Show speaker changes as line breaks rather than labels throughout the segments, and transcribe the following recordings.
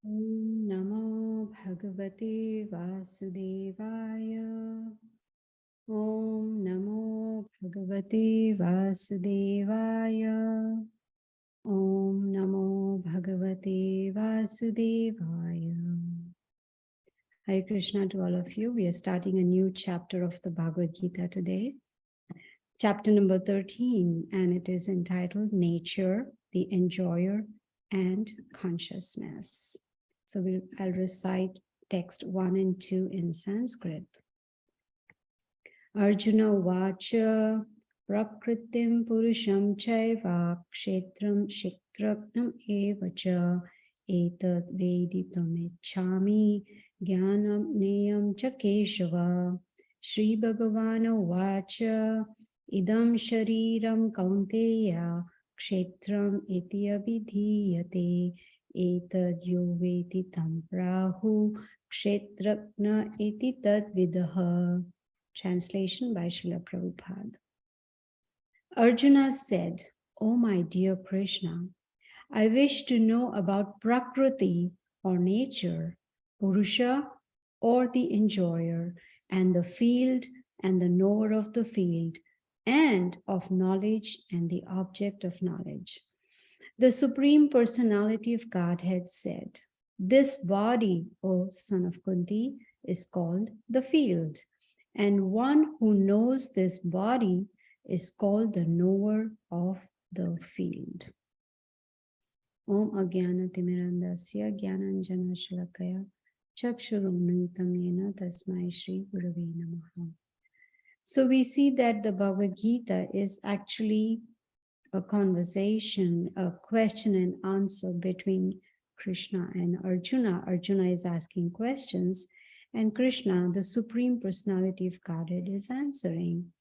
Om Namo Bhagavate Vasudevaya. Om Namo Bhagavate Vasudevaya. Om Namo Bhagavate Vasudevaya. Hare Krishna to all of you. We are starting a new chapter of the Bhagavad Gita today. Chapter number 13, and it is entitled Nature, the Enjoyer, and Consciousness. So I'll recite text 1 and 2 in Sanskrit. Arjuna Vacha Prakritim Purusham Chaiva Kshetram Shiktraknam Evacha Etat Veditam Ichchami Jnanam Neyam Cha Keshava Shri Bhagavana Vacha Idam Shariram Kaunteya Kshetram Iti Abhidhiyate Etad Yo Vedi Tam Prahu Kshetrakna Iti Tad Vidaha. Translation by Srila Prabhupada. Arjuna said, "O my dear Krishna, I wish to know about Prakriti or nature, Purusha or the enjoyer, and the field and the knower of the field, and of knowledge and the object of knowledge." The Supreme Personality of Godhead said, "This body, O son of Kunti, is called the field. And one who knows this body is called the knower of the field." Om Agyana Timirandasya Gyananjana Shalakaya Chakshurunmitam Yena Tasmai Shri Gurave Namaha. So we see that the Bhagavad Gita is actually a conversation, a question and answer between Krishna and Arjuna. Arjuna is asking questions, and Krishna, the Supreme Personality of Godhead, is answering.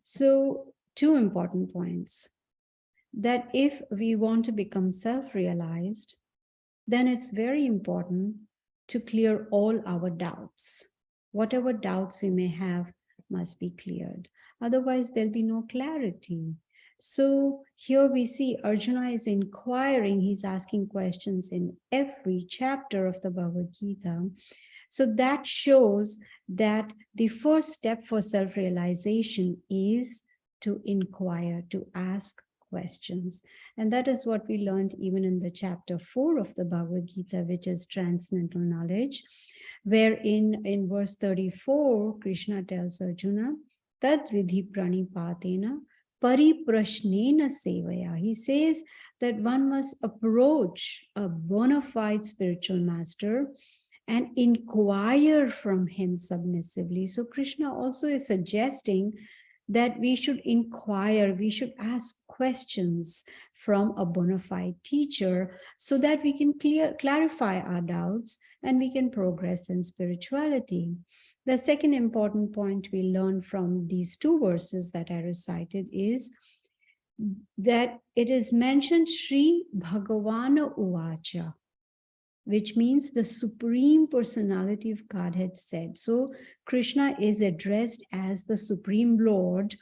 So, two important points. That if we want to become self-realized, then it's very important to clear all our doubts. Whatever doubts we may have must be cleared. Otherwise, there'll be no clarity. So here we see Arjuna is inquiring, he's asking questions in every chapter of the Bhagavad Gita. So that shows that the first step for self-realization is to inquire, to ask questions. And that is what we learned even in the chapter 4 of the Bhagavad Gita, which is transcendental knowledge, wherein in verse 34, Krishna tells Arjuna, Tad vidhi pranipatena pariprashnena sevaya. He says that one must approach a bona fide spiritual master and inquire from him submissively. So Krishna also is suggesting that we should inquire, we should ask questions from a bona fide teacher so that we can clarify our doubts and we can progress in spirituality. The second important point we learn from these two verses that I recited is that it is mentioned Sri Bhagavana Uvacha, which means the Supreme Personality of Godhead said. So Krishna is addressed as the Supreme Lord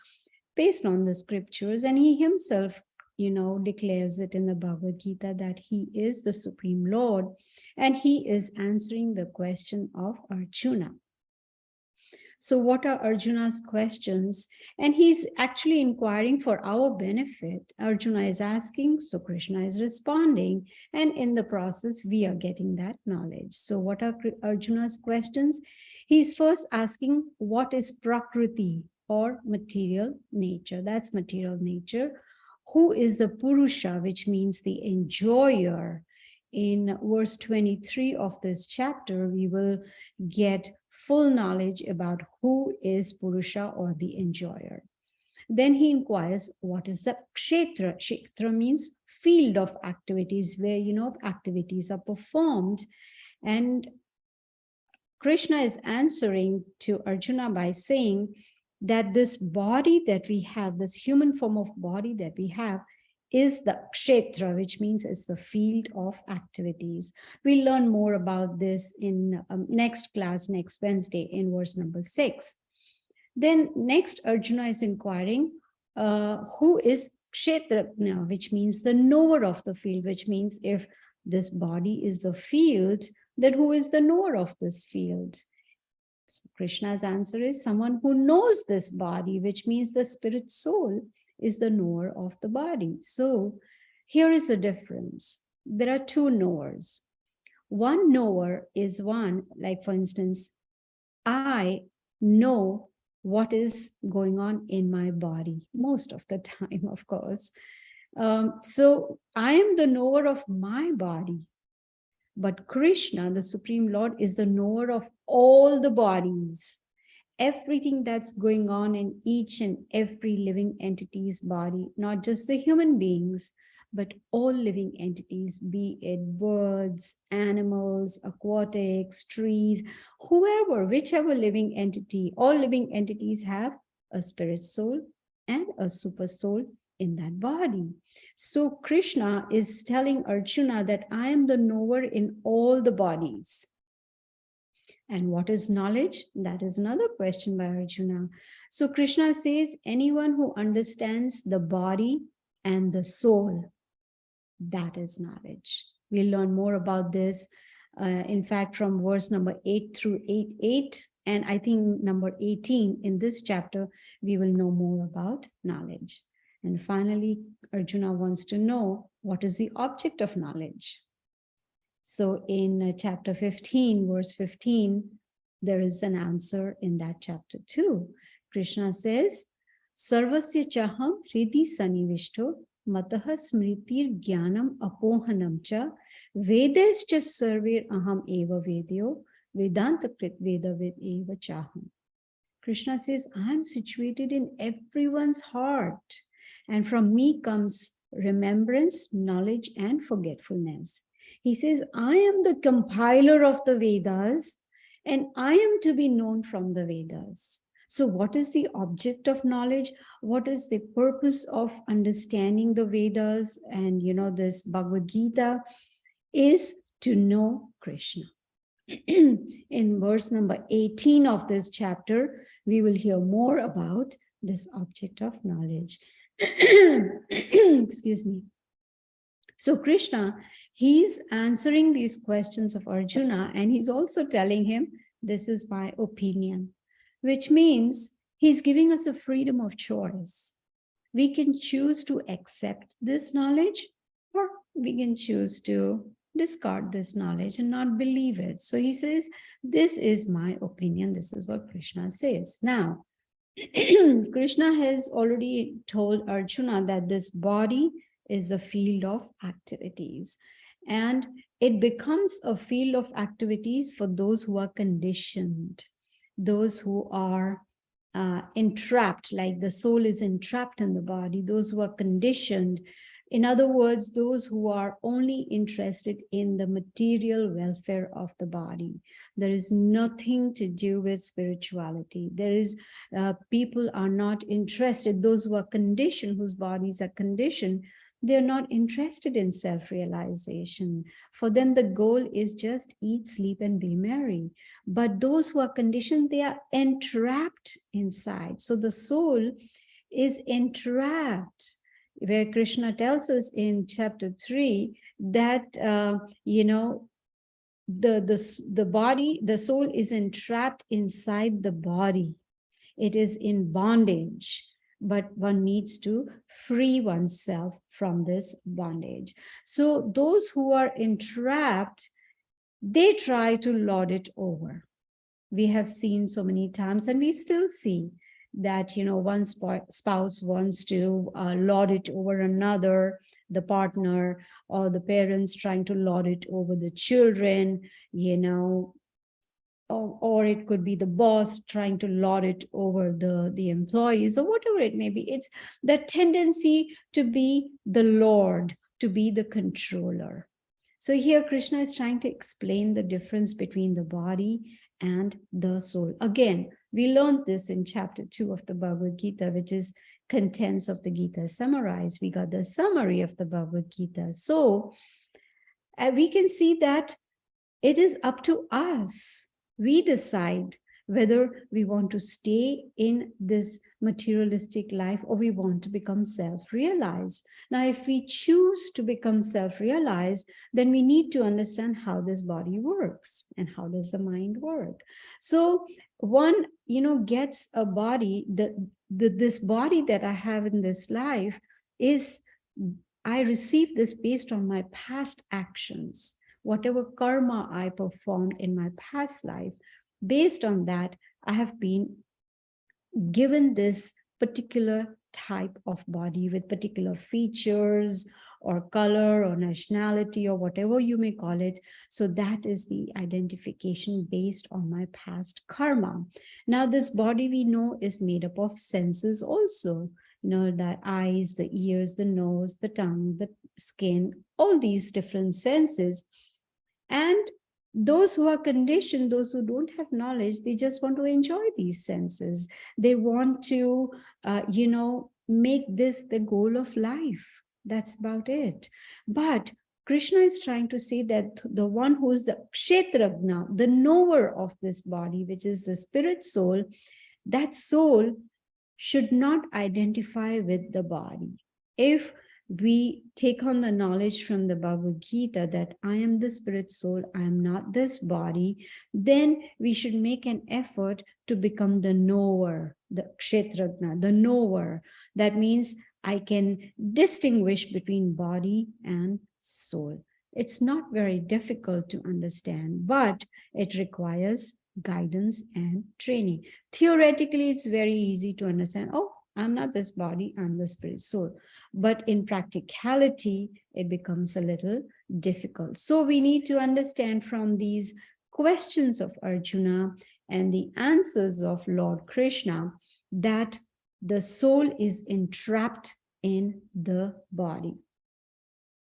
based on the scriptures, and he himself, declares it in the Bhagavad Gita that he is the Supreme Lord, and he is answering the question of Arjuna. So what are Arjuna's questions? And he's actually inquiring for our benefit. Arjuna is asking, so Krishna is responding. And in the process, we are getting that knowledge. So what are Arjuna's questions? He's first asking, what is Prakriti or material nature? That's material nature. Who is the Purusha, which means the enjoyer? In verse 23 of this chapter, we will get full knowledge about who is Purusha or the enjoyer. Then he inquires, what is the Kshetra? Kshetra means field of activities where, activities are performed. And Krishna is answering to Arjuna by saying that this body that we have, this human form of body that we have, is the kshetra, which means it's the field of activities. We'll learn more about this in next class, next Wednesday, in verse number 6. Then next, Arjuna is inquiring, who is kshetrajna, which means the knower of the field, which means if this body is the field, then who is the knower of this field? So Krishna's answer is someone who knows this body, which means the spirit soul is the knower of the body. So here is a difference. There are two knowers. One knower is one, like for instance, I know what is going on in my body most of the time, of course. So I am the knower of my body. But Krishna, the Supreme Lord, is the knower of all the bodies, everything that's going on in each and every living entity's body, not just the human beings, but all living entities, be it birds, animals, aquatics, trees, whoever, whichever living entity, all living entities have a spirit soul and a super soul in that body. So Krishna is telling Arjuna that I am the knower in all the bodies. And what is knowledge? That is another question by Arjuna. So Krishna says, anyone who understands the body and the soul, that is knowledge. We'll learn more about this, in fact, from verse number 8 through 8, and I think number 18 in this chapter, we will know more about knowledge. And finally, Arjuna wants to know what is the object of knowledge. So in chapter 15, verse 15, there is an answer in that chapter too. Krishna says, Sarvasya chaham hridi sanivishto matah smritir jnanam apohanam cha vedescha sarvir aham eva vedyo vedanta krit vedavid eva chaham. Krishna says, I am situated in everyone's heart, and from me comes remembrance, knowledge, and forgetfulness. He says, I am the compiler of the Vedas, and I am to be known from the Vedas. So what is the object of knowledge? What is the purpose of understanding the Vedas and, this Bhagavad Gita is to know Krishna. In verse number 18 of this chapter, we will hear more about this object of knowledge. Excuse me. So Krishna, he's answering these questions of Arjuna, and he's also telling him, this is my opinion, which means he's giving us a freedom of choice. We can choose to accept this knowledge, or we can choose to discard this knowledge and not believe it. So he says, this is my opinion. This is what Krishna says. Now, Krishna has already told Arjuna that this body is a field of activities, and it becomes a field of activities for those who are conditioned, those who are entrapped, like the soul is entrapped in the body, those who are conditioned. In other words, those who are only interested in the material welfare of the body. There is nothing to do with spirituality. There is, people are not interested, those who are conditioned, whose bodies are conditioned, they're not interested in self-realization. For them, the goal is just eat, sleep, and be merry. But those who are conditioned, they are entrapped inside. So the soul is entrapped, where Krishna tells us in chapter 3 that, the body, the soul is entrapped inside the body. It is in bondage, but one needs to free oneself from this bondage. So those who are entrapped, they try to lord it over. We have seen so many times, and we still see that, one spouse wants to lord it over another, the partner, or the parents trying to lord it over the children, or it could be the boss trying to lord it over the employees, or whatever it may be. It's the tendency to be the lord, to be the controller. So here Krishna is trying to explain the difference between the body and the soul. Again, we learned this in chapter 2 of the Bhagavad Gita, which is contents of the Gita summarized. We got the summary of the Bhagavad Gita. So we can see that it is up to us. We decide whether we want to stay in this materialistic life, or we want to become self-realized. Now, if we choose to become self-realized, then we need to understand how this body works and how does the mind work. So one, gets a body, this body that I have in this life is, I receive this based on my past actions, whatever karma I performed in my past life. Based on that, I have been given this particular type of body with particular features or color or nationality or whatever you may call it. So that is the identification based on my past karma. Now, this body we know is made up of senses also. The eyes, the ears, the nose, the tongue, the skin, all these different senses. And those who are conditioned, those who don't have knowledge, they just want to enjoy these senses. They want to, make this the goal of life. That's about it. But Krishna is trying to say that the one who is the kshetragna, the knower of this body, which is the spirit soul, that soul should not identify with the body. If we take on the knowledge from the Bhagavad Gita that I am the spirit soul, I am not this body, then we should make an effort to become the knower, the kshetragna, the knower. That means I can distinguish between body and soul. It's not very difficult to understand, but it requires guidance and training. Theoretically, it's very easy to understand, oh, I'm not this body, I'm the spirit soul. But in practicality, it becomes a little difficult. So we need to understand from these questions of Arjuna and the answers of Lord Krishna that the soul is entrapped in the body.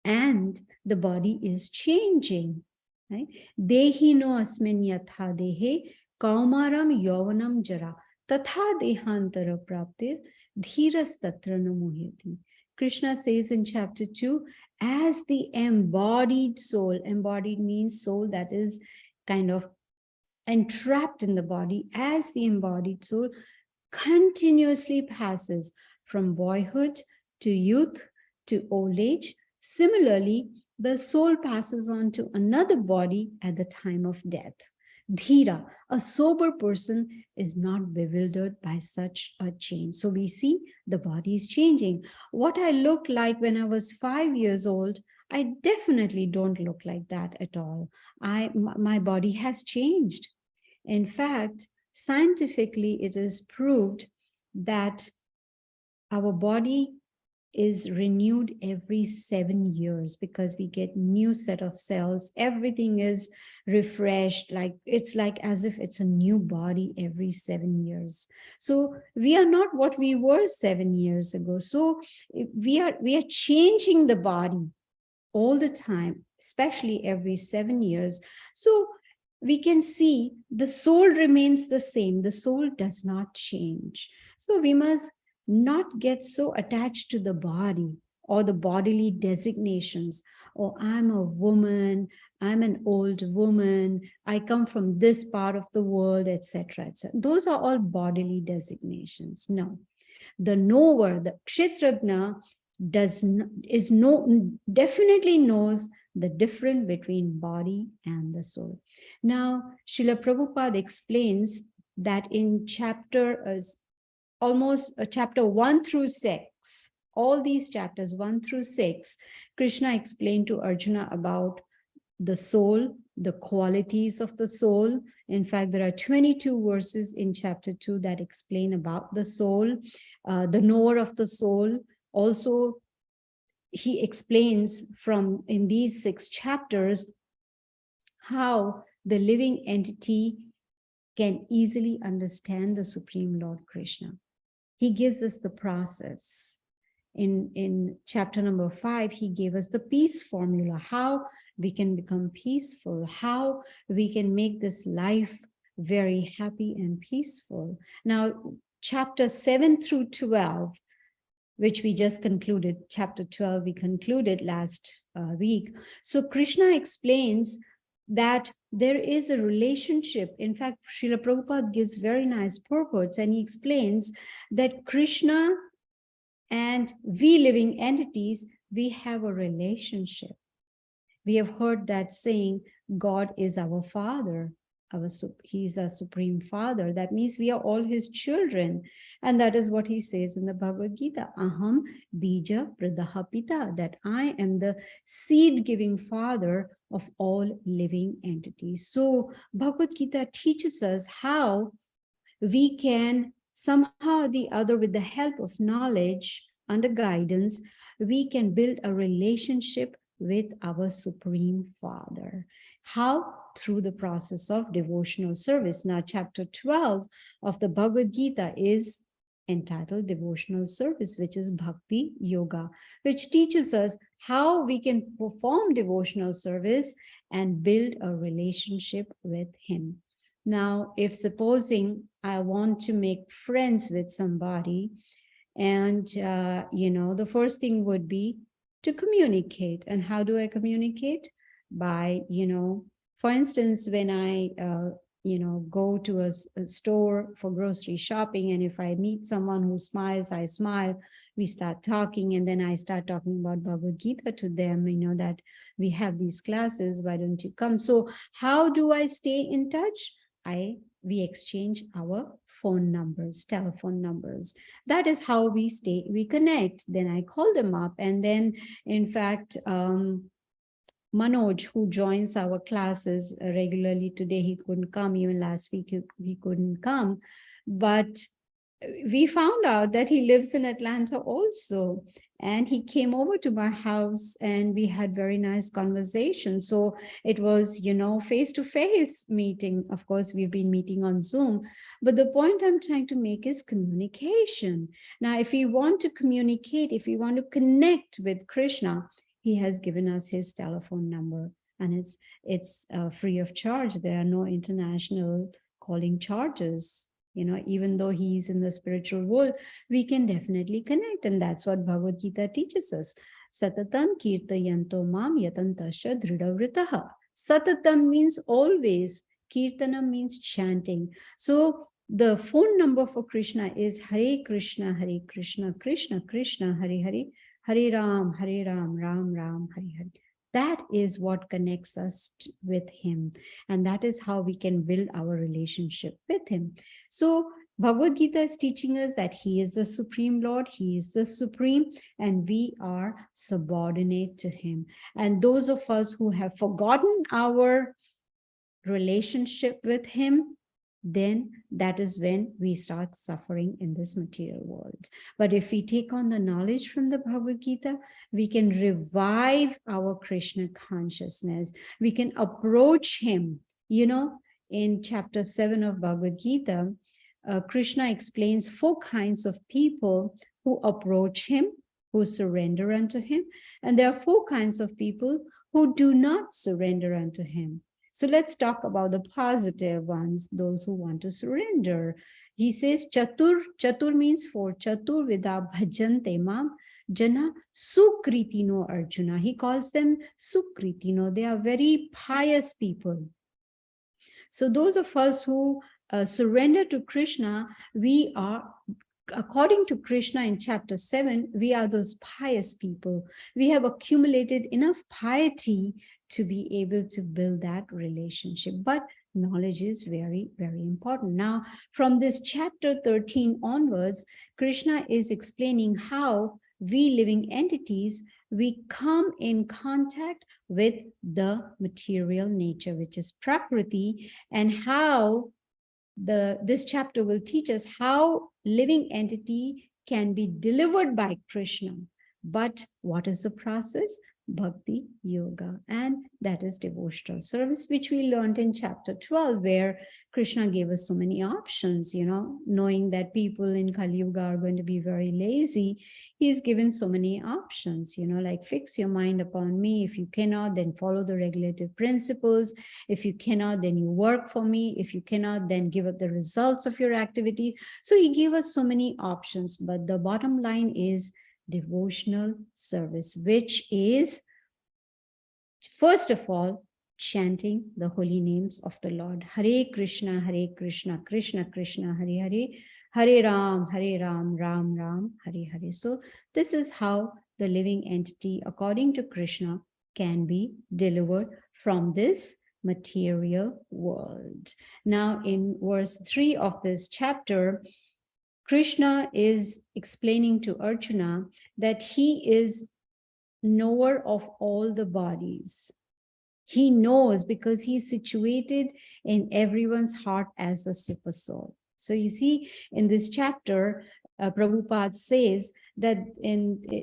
And the body is changing. Right? Dehi no asmin yatha dehe kaumaram yovanam jara tatha dehantara praptir dhiras tatra na muhyati. Krishna says in chapter 2, as the embodied soul, embodied means soul that is kind of entrapped in the body, as the embodied soul continuously passes from boyhood to youth to old age, similarly, the soul passes on to another body at the time of death. Dhira, a sober person, is not bewildered by such a change. So we see the body is changing. What I looked like when I was 5 years old, I definitely don't look like that at all. My body has changed. In fact, scientifically, it is proved that our body is renewed every 7 years because we get new set of cells. Everything is refreshed. It's like as if it's a new body every 7 years. So we are not what we were 7 years ago. So we are changing the body all the time, especially every 7 years. So we can see the soul remains the same. The soul does not change. So we must not get so attached to the body or the bodily designations. Oh, I'm a woman, I'm an old woman, I come from this part of the world, etc., etc. Those are all bodily designations. No, the knower, the kshetragna, definitely knows the difference between body and the soul. Now, Srila Prabhupada explains that in chapter 1 through 6, all these chapters 1 through 6, Krishna explained to Arjuna about the soul, the qualities of the soul. In fact, there are 22 verses in chapter 2 that explain about the soul, the knower of the soul. Also, he explains in these 6 chapters how the living entity can easily understand the Supreme Lord Krishna. He gives us the process. In chapter number 5, he gave us the peace formula, how we can become peaceful, how we can make this life very happy and peaceful. Now, chapter 7 through 12, which we just concluded, chapter 12, we concluded last week. So Krishna explains that there is a relationship. In fact, Srila Prabhupada gives very nice purports, and he explains that Krishna and we living entities, we have a relationship. We have heard that saying, God is our Father. He's our Supreme Father. That means we are all his children. And that is what he says in the Bhagavad Gita. Aham bija pradaha pita. That I am the seed-giving father of all living entities. So Bhagavad Gita teaches us how we can somehow or the other, with the help of knowledge, under guidance, we can build a relationship with our Supreme Father. How? Through the process of devotional service. Now, chapter 12 of the Bhagavad Gita is entitled Devotional Service, which is Bhakti Yoga, which teaches us how we can perform devotional service and build a relationship with him. Now, if supposing I want to make friends with somebody, and, the first thing would be to communicate. And how do I communicate? By, for instance, when I, go to a store for grocery shopping, and if I meet someone who smiles, I smile, we start talking, and then I start talking about Bhagavad Gita to them, that we have these classes, why don't you come? So how do I stay in touch? We exchange our phone numbers, telephone numbers. That is how we connect. Then I call them up. And then, in fact, Manoj, who joins our classes regularly today, he couldn't come. Even last week, he couldn't come. But we found out that he lives in Atlanta also. And he came over to my house and we had very nice conversation. So it was, face-to-face meeting. Of course, we've been meeting on Zoom. But the point I'm trying to make is communication. Now, if we want to communicate, if we want to connect with Krishna, he has given us his telephone number. And it's free of charge. There are no international calling charges. Even though he's in the spiritual world, we can definitely connect. And that's what Bhagavad Gita teaches us. Satatam kirtayanto mam yatantasya dhridavritaha. Satatam means always. Kirtanam means chanting. So the phone number for Krishna is Hare Krishna, Krishna Krishna, Hare Hare, Hare Ram, Ram Ram, Hare Hare. That is what connects us with him. And that is how we can build our relationship with him. So Bhagavad Gita is teaching us that he is the Supreme Lord, he is the Supreme, and we are subordinate to him. And those of us who have forgotten our relationship with him, then that is when we start suffering in this material world. But if we take on the knowledge from the Bhagavad Gita, we can revive our Krishna consciousness. We can approach him. In chapter 7 of Bhagavad Gita, Krishna explains 4 kinds of people who approach him, who surrender unto him. And there are 4 kinds of people who do not surrender unto him. So let's talk about the positive ones, those who want to surrender. He says, Chatur means 4. Chatur vida bhajante mam jana sukritino Arjuna. He calls them sukritino. They are very pious people. So those of us who surrender to Krishna, we are, according to Krishna in chapter 7, we are those pious people. We have accumulated enough piety to be able to build that relationship. But knowledge is very, very important. Now, from this chapter 13 onwards, Krishna is explaining how we living entities, we come in contact with the material nature, which is Prakriti, and how this chapter will teach us how living entity can be delivered by Krishna. But what is the process? Bhakti Yoga, and that is devotional service, which we learned in chapter 12, where Krishna gave us so many options, knowing that people in Kali Yuga are going to be very lazy. He's given so many options, like fix your mind upon me. If you cannot, then follow the regulative principles. If you cannot, then you work for me. If you cannot, then give up the results of your activity. So he gave us so many options, but the bottom line is devotional service, which is, first of all, chanting the holy names of the Lord. Hare Krishna, Krishna Krishna, Hare Hare, Hare Ram, Ram Ram, Hare Hare. So this is how the living entity, according to Krishna, can be delivered from this material world. Now, in verse 3 of this chapter, Krishna is explaining to Arjuna that he is knower of all the bodies. He knows because he's situated in everyone's heart as a super soul. So you see, in this chapter, Prabhupada says that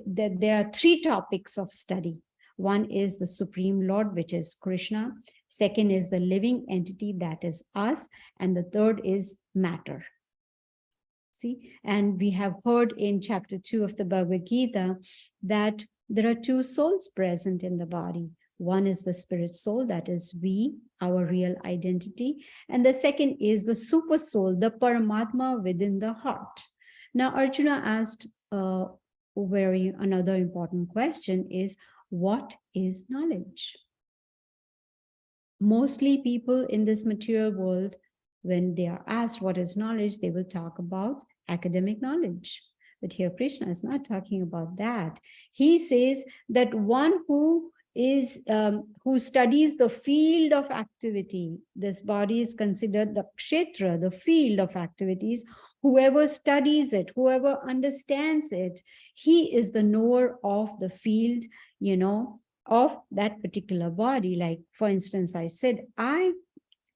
there are three topics of study. One is the Supreme Lord, which is Krishna. Second is the living entity, that is us. And the third is matter. See, and we have heard in chapter 2 of the Bhagavad Gita that there are two souls present in the body. One is the spirit soul, that is we, our real identity. And the second is the super soul, the Paramatma within the heart. Now, Arjuna asked another important question is, what is knowledge? Mostly people in this material world, when they are asked what is knowledge, they will talk about academic knowledge. But here Krishna is not talking about that. He says that one who studies the field of activity, this body is considered the kshetra, the field of activities. Whoever studies it, whoever understands it, he is the knower of the field, of that particular body. Like, for instance, I said, I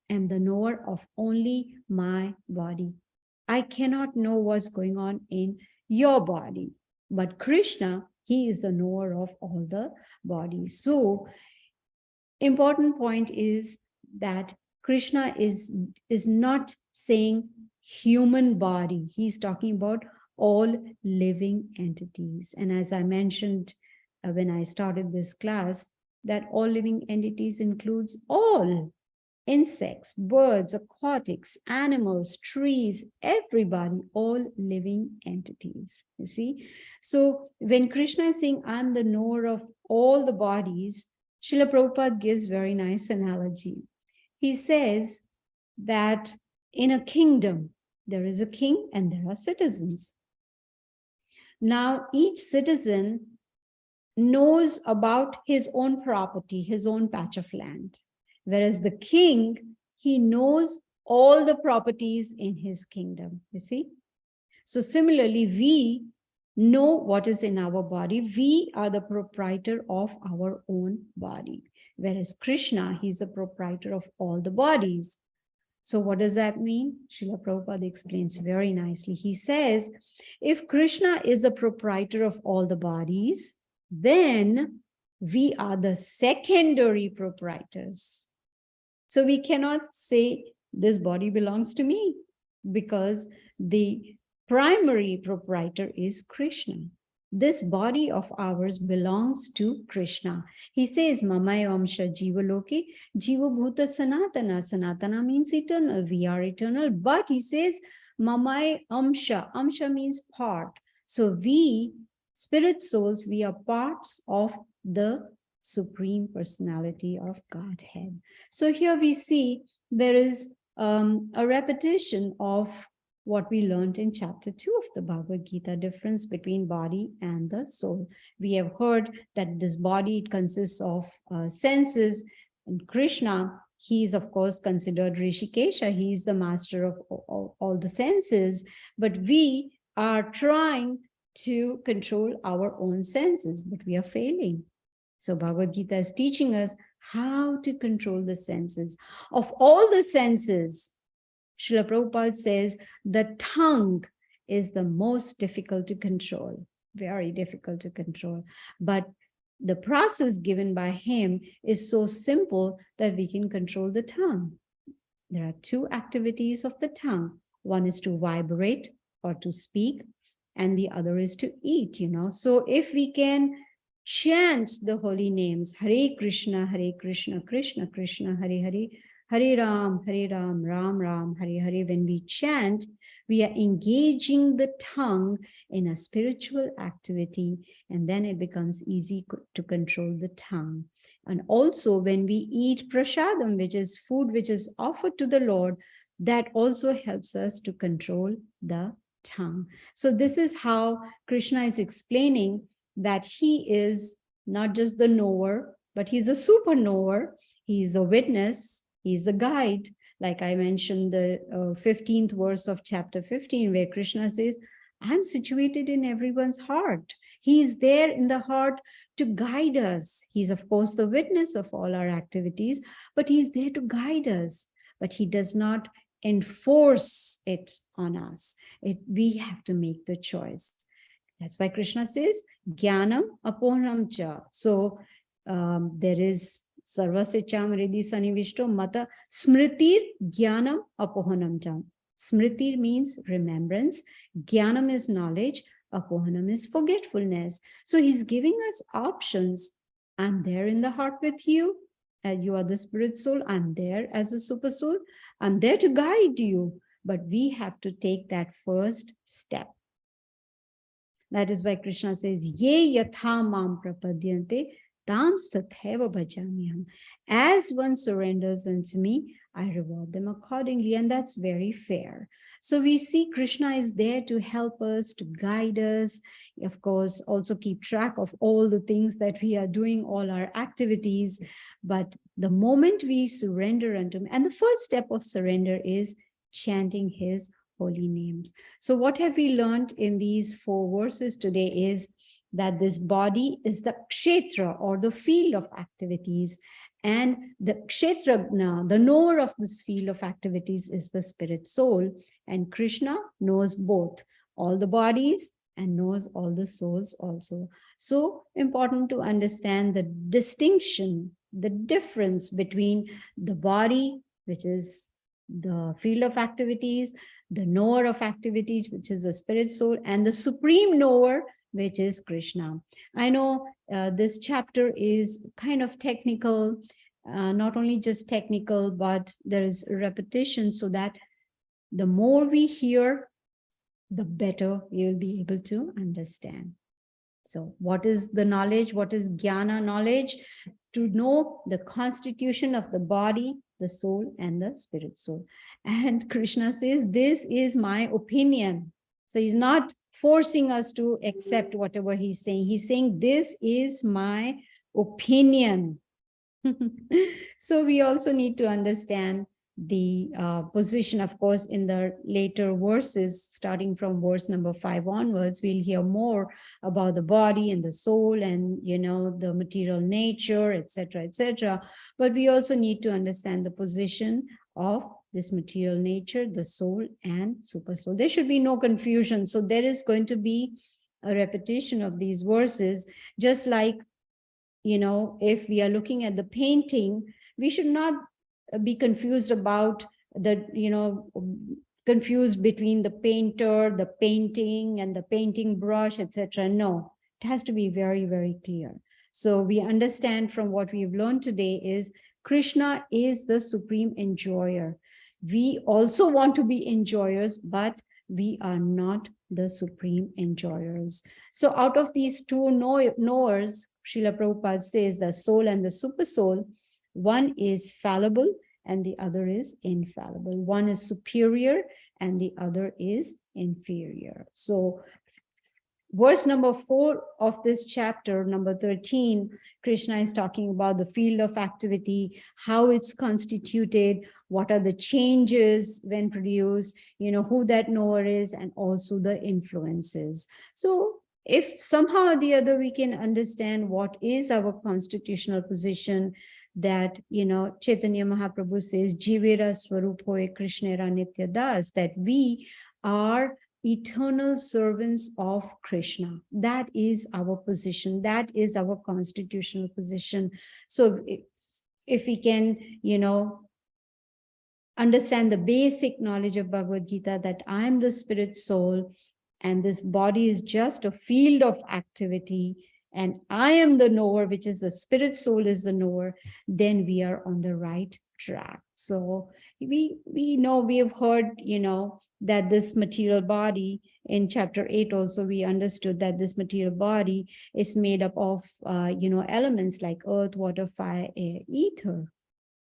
am the knower of only my body. I cannot know what's going on in your body. But Krishna, he is the knower of all the bodies. So, important point is that Krishna is not saying human body. He's talking about all living entities. And as I mentioned when I started this class, that all living entities includes all insects, birds, aquatics, animals, trees, everybody, all living entities, you see. So when Krishna is saying, I'm the knower of all the bodies, Srila Prabhupada gives very nice analogy. He says that in a kingdom, there is a king and there are citizens. Now, each citizen knows about his own property, his own patch of land. Whereas the king, he knows all the properties in his kingdom, you see. So similarly, we know what is in our body. We are the proprietor of our own body. Whereas Krishna, he's the proprietor of all the bodies. So what does that mean? Srila Prabhupada explains very nicely. He says, if Krishna is the proprietor of all the bodies, then we are the secondary proprietors. So we cannot say this body belongs to me because the primary proprietor is Krishna. This body of ours belongs to Krishna. He says, Mamaya Amsha Jiva Loke, Jiva Bhuta Sanatana. Sanatana means eternal. We are eternal. But he says, Mamaya Amsha. Amsha means part. So we, spirit souls, we are parts of the Supreme Personality of Godhead. So here we see there is a repetition of what we learned in chapter 2 of the Bhagavad Gita, difference between body and the soul. We have heard that this body, it consists of senses, and Krishna, he is of course considered Rishikesha. He is the master of all the senses, but we are trying to control our own senses, but we are failing. So Bhagavad Gita is teaching us how to control the senses. Of all the senses, Srila Prabhupada says the tongue is the most difficult to control, very difficult to control. But the process given by him is so simple that we can control the tongue. There are two activities of the tongue. One is to vibrate or to speak, and the other is to eat, So if we can chant the holy names, Hare Krishna, Krishna Krishna, Hare Hare, Hare Ram, Ram Ram, Hare Hare. When we chant, we are engaging the tongue in a spiritual activity, and then it becomes easy to control the tongue. And also when we eat prasadam, which is food which is offered to the Lord, that also helps us to control the tongue. So this is how Krishna is explaining that he is not just the knower, but he's a super knower. He's the witness, he's the guide. Like I mentioned, the 15th verse of chapter 15, where Krishna says, I'm situated in everyone's heart. He's there in the heart to guide us. He's, of course, the witness of all our activities, but he's there to guide us. But he does not enforce it on us. We have to make the choice. That's why Krishna says, Jnanam apohanam cha. So there is Sarvasicham Riddhi Sanivishto Mata Smritir Jnanam apohanam cha. Smriti means remembrance. Jnanam is knowledge. Apohanam is forgetfulness. So he's giving us options. I'm there in the heart with you. You are the spirit soul. I'm there as a super soul. I'm there to guide you. But we have to take that first step. That is why Krishna says, Ye yatha mam prapadyante tam satheva bhajamyaham. As one surrenders unto me, I reward them accordingly. And that's very fair. So we see Krishna is there to help us, to guide us, of course, also keep track of all the things that we are doing, all our activities. But the moment we surrender unto him, and the first step of surrender is chanting his holy names. So what have we learned in these 4 verses today is that this body is the kshetra, or the field of activities, and the kshetragna, the knower of this field of activities, is the spirit soul, and Krishna knows both, all the bodies and knows all the souls also. So important to understand the distinction, the difference between the body, which is the field of activities, the knower of activities, which is the spirit soul, and the supreme knower, which is Krishna. I know this chapter is kind of technical, not only just technical, but there is repetition, so that the more we hear, the better we will be able to understand. So what is the knowledge? What is jnana knowledge? To know the constitution of the body, the soul, and the spirit soul. And Krishna says, this is my opinion. So he's not forcing us to accept whatever he's saying. He's saying, this is my opinion. So we also need to understand the position, of course, in the later verses, starting from verse number 5 onwards, we'll hear more about the body and the soul and, the material nature, etc., etc. But we also need to understand the position of this material nature, the soul and super soul. There should be no confusion. So there is going to be a repetition of these verses, just like, if we are looking at the painting, we should not be confused about confused between the painter, the painting, and the painting brush, etc. No, it has to be very, very clear. So we understand from what we've learned today is Krishna is the supreme enjoyer. We also want to be enjoyers, but we are not the supreme enjoyers. So out of these 2 knowers, Srila Prabhupada says the soul and the super soul, one is fallible and the other is infallible. One is superior and the other is inferior. So verse number 4 of this chapter, number 13, Krishna is talking about the field of activity, how it's constituted, what are the changes when produced, who that knower is, and also the influences. So if somehow or the other we can understand what is our constitutional position, that, Chaitanya Mahaprabhu says, Jivera Swarupoe Krishnera Nitya Das, that we are eternal servants of Krishna. That is our position. That is our constitutional position. So if we can, understand the basic knowledge of Bhagavad Gita, that I am the spirit soul and this body is just a field of activity, and I am the knower, which is the spirit soul is the knower, then we are on the right track. So we know, we have heard, that this material body in chapter 8 also, we understood that this material body is made up of, elements like earth, water, fire, air, ether.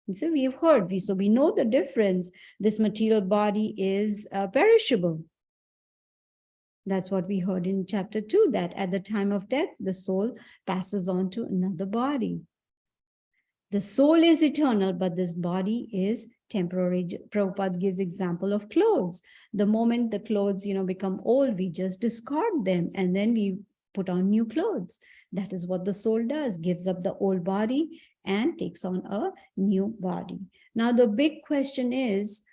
And so we've heard, we know the difference. This material body is perishable. That's what we heard in chapter 2, that at the time of death, the soul passes on to another body. The soul is eternal, but this body is temporary. Prabhupada gives example of clothes. The moment the clothes, become old, we just discard them and then we put on new clothes. That is what the soul does, gives up the old body and takes on a new body. Now, the big question is,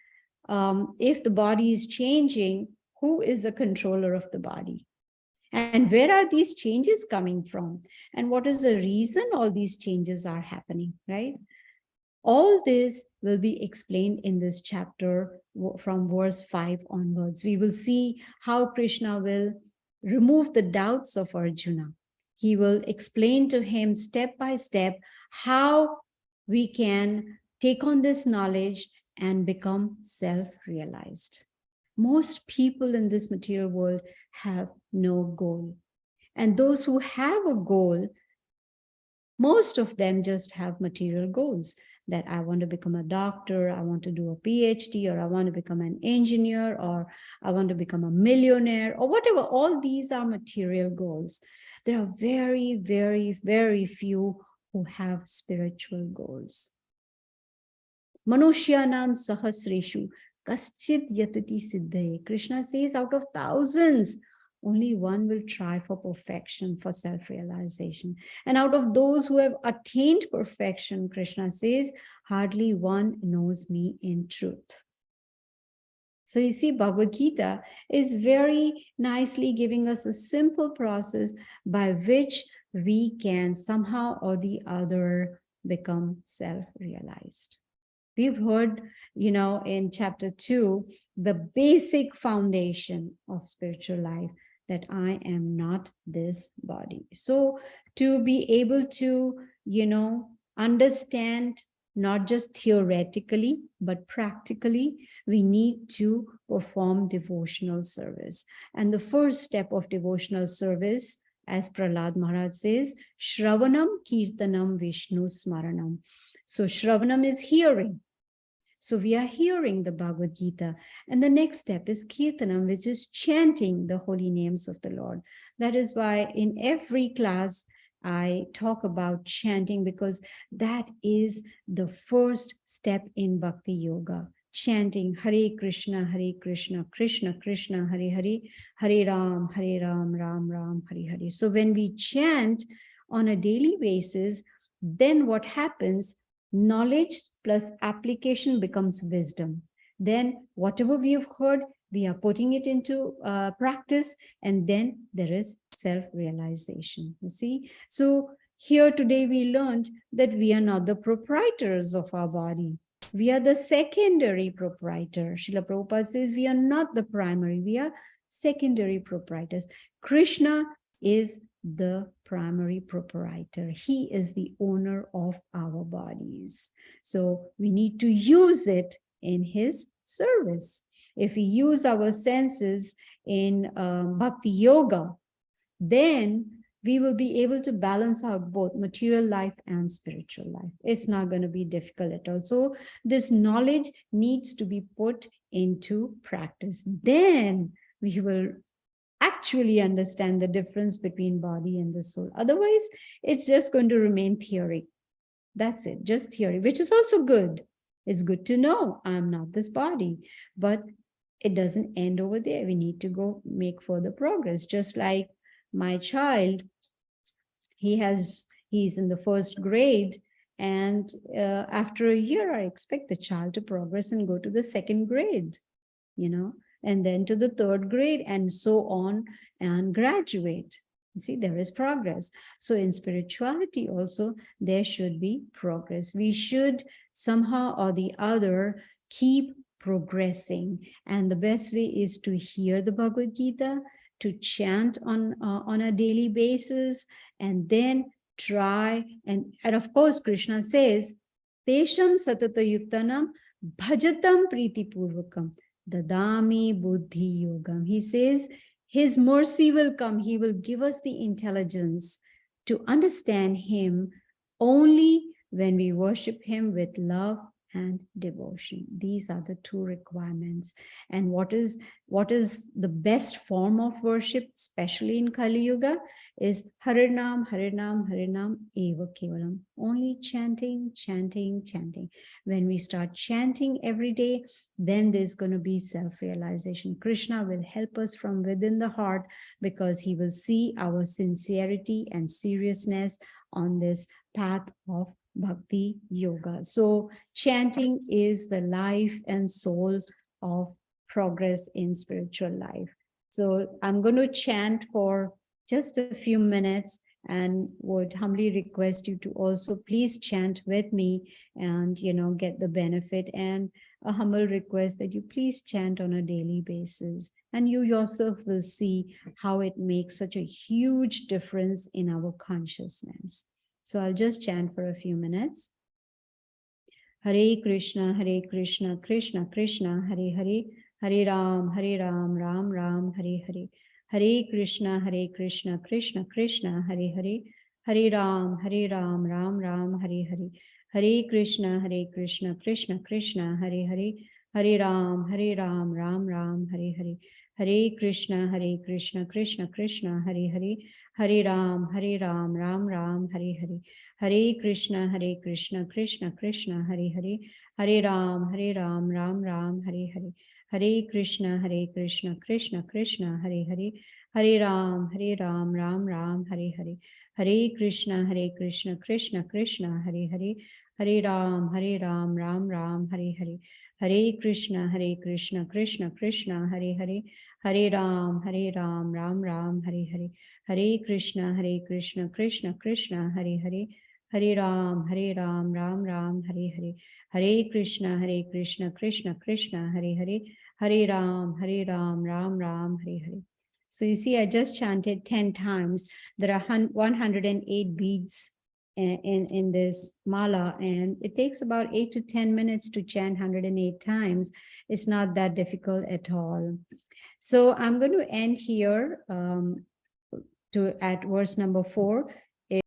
if the body is changing, who is the controller of the body? And where are these changes coming from? And what is the reason all these changes are happening, right? All this will be explained in this chapter from verse 5 onwards. We will see how Krishna will remove the doubts of Arjuna. He will explain to him step by step how we can take on this knowledge and become self-realized. Most people in this material world have no goal. And those who have a goal, most of them just have material goals, that I want to become a doctor, I want to do a PhD, or I want to become an engineer, or I want to become a millionaire, or whatever. All these are material goals. There are very, very, very few who have spiritual goals. Manushyanam sahasreshu kaschit yatati siddhaye. Krishna says, out of thousands, only one will try for perfection, for self-realization. And out of those who have attained perfection, Krishna says, hardly one knows me in truth. So you see, Bhagavad Gita is very nicely giving us a simple process by which we can somehow or the other become self-realized. We've heard, in chapter 2, the basic foundation of spiritual life, that I am not this body. So to be able to, understand not just theoretically, but practically, we need to perform devotional service. And the first step of devotional service, as Prahlad Maharaj says, Shravanam Kirtanam Vishnu Smaranam. So Shravanam is hearing. So we are hearing the Bhagavad Gita. And the next step is Kirtanam, which is chanting the holy names of the Lord. That is why in every class I talk about chanting, because that is the first step in Bhakti Yoga. Chanting Hare Krishna, Krishna Krishna, Hare Hare, Hare Ram, Ram Ram, Hare Hare. So when we chant on a daily basis, then what happens? Knowledge plus application becomes wisdom. Then whatever we have heard, we are putting it into practice, and then there is self-realization. You see? So here today we learned that we are not the proprietors of our body. We are the secondary proprietor. Srila Prabhupada says we are not the primary, we are secondary proprietors. Krishna is the primary proprietor. He is the owner of our bodies. So we need to use it in his service. If we use our senses in Bhakti Yoga, then we will be able to balance out both material life and spiritual life. It's not going to be difficult at all. So this knowledge needs to be put into practice. Then we will actually understand the difference between body and the soul. Otherwise, it's just going to remain theory. That's it, just theory, which is also good. It's good to know I'm not this body, but it doesn't end over there. We need to go make further progress. Just like my child, he's in the first grade, and after a year, I expect the child to progress and go to the second grade, and then to the third grade, and so on, and graduate. You see, there is progress. So in spirituality also, there should be progress. We should somehow or the other keep progressing. And the best way is to hear the Bhagavad Gita, to chant on a daily basis, and then try. And of course, Krishna says, Tesham satata yuktanam bhajatam priti purvakam. Dadami buddhi yogam. He says, His mercy will come. He will give us the intelligence to understand him only when we worship him with love and devotion. These are the two requirements. And what is the best form of worship, especially in Kali Yuga, is Harinam, Harinam, Harinam, Eva Kevalam. Only chanting, chanting, chanting. When we start chanting every day, then there's going to be self-realization. Krishna will help us from within the heart because he will see our sincerity and seriousness on this path of Bhakti Yoga. So chanting is the life and soul of progress in spiritual life. So I'm going to chant for just a few minutes and would humbly request you to also please chant with me and, get the benefit, and a humble request that you please chant on a daily basis, and you yourself will see how it makes such a huge difference in our consciousness. So I'll just chant for a few minutes. Hare Krishna, Krishna Krishna, Hare Hare, Hare Ram, Ram Ram, Hare Hare. Hare Krishna, Krishna Krishna, Hare Hare, Hare Ram, Ram Ram, Hare Hare. Hare Krishna, Krishna Krishna, Hare Hare, Hare Ram, Ram Ram, Hare Hare. Hare Krishna, Krishna Krishna, Hare Hare, Hare Ram, Ram Ram, Hare Hare. Hare Krishna, Krishna Krishna, Hare Hare, Hare Ram, Ram Ram, Hare Hare. Hare Krishna, Krishna Krishna, Hare Hare, Hare Ram, Ram Ram, Hare Hare. Hare Krishna, Krishna Krishna, Hare Hare, Hare Ram, Ram Ram, Hare Hare. Hare Krishna, Krishna Krishna, Hare Hare, Hare Ram, Ram Ram, Hare Hare. Hare Krishna, Krishna Krishna, Hare Hare, Hare Ram, Ram Ram, Hare Hare. Hare Krishna, Krishna Krishna, Hare Hare, Hare Ram, Ram Ram, Hare Hare. So you see, I just chanted 10 times. There are 108 beads in this mala, and it takes about 8 to 10 minutes to chant 108 times. It's not that difficult at all. So I'm going to end here at verse number 4.